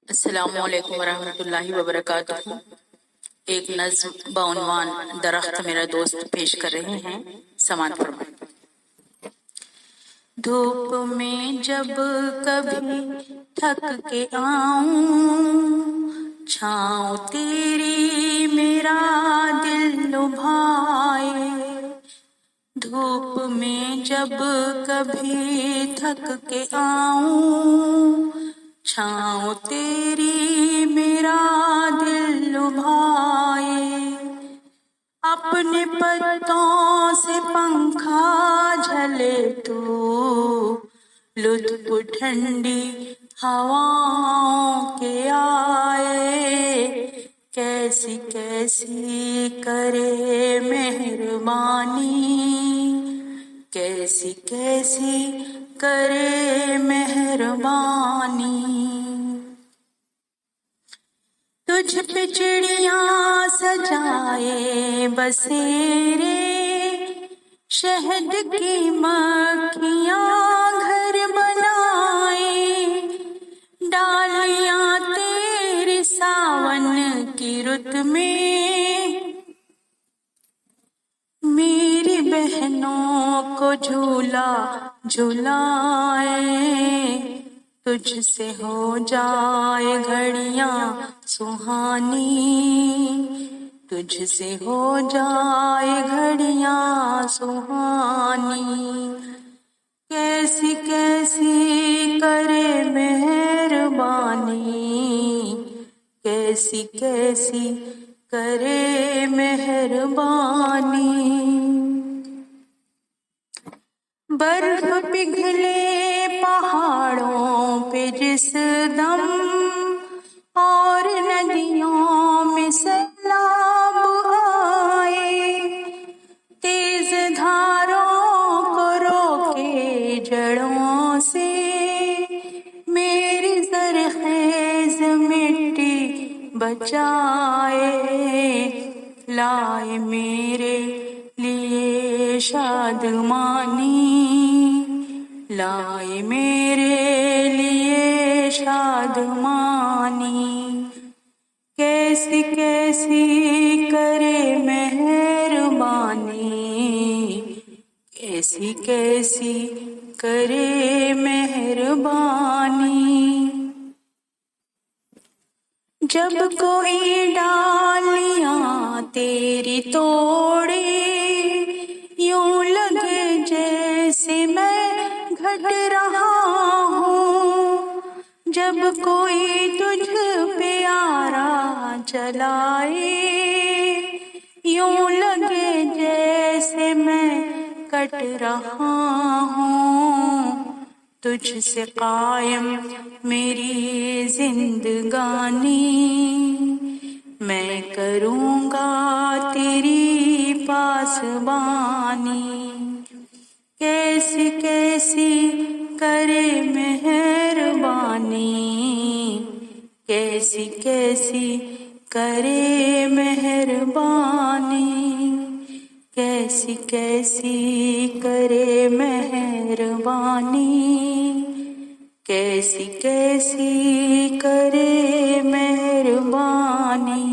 अस्सलामुअलैकुम वरहमतुल्लाहि वबरकातुहू। एक नज्म बउनवान दरख्त मेरा दोस्त पेश कर रहे हैं। समात फरमाएं। धूप में जब कभी थक के आऊं, छाँव तेरी मेरा दिल लुभाए। धूप में जब कभी थक के आऊं, छाँव तेरी मेरा दिल लुभाए। अपने पत्तों से पंखा झले तो लुत्फ ठंडी हवाओं के आए। कैसी कैसी करे मेहरबानी, कैसी कैसी करे मेहरबानी। तुझ पे चिड़ियाँ सजाए बसेरे, शहद की मक्खियाँ घर बनाए। डालियाँ तेरी सावन की रुत में, मेरी बहनों को झूला झुलाए। तुझसे हो जाए घड़ियां सुहानी, तुझसे हो जाए घड़ियां सुहानी। कैसी कैसी करे मेहरबानी, कैसी कैसी करे मेहरबानी। बर्फ पिघले पहाड़ों पे जिस दम, और नदियों में सैलाब आए। तेज धारों को रोके जड़ों से, मेरी ज़रख़ेज़ मिट्टी बचाए। लाए मेरे लिए शादमानी, लाए मेरे लिए शादमानी। कैसी कैसी करे मेहरबानी, कैसी कैसी करे मेहरबानी। जब कोई डालियाँ तेरी तोड़े, यूं लगे जैसे मैं घट रहा हूँ। जब कोई तुझ पे आरा चलाए, यूं लगे जैसे मैं कट रहा हूँ। तुझसे कायम मेरी जिंदगानी, मैं करूँगा तेरी पासबानी। कैसी कैसी करे मेहरबानी, कैसी कैसी करे मेहरबानी। कैसी कैसी करे मेहरबानी, कैसी कैसी करे मेहरबानी।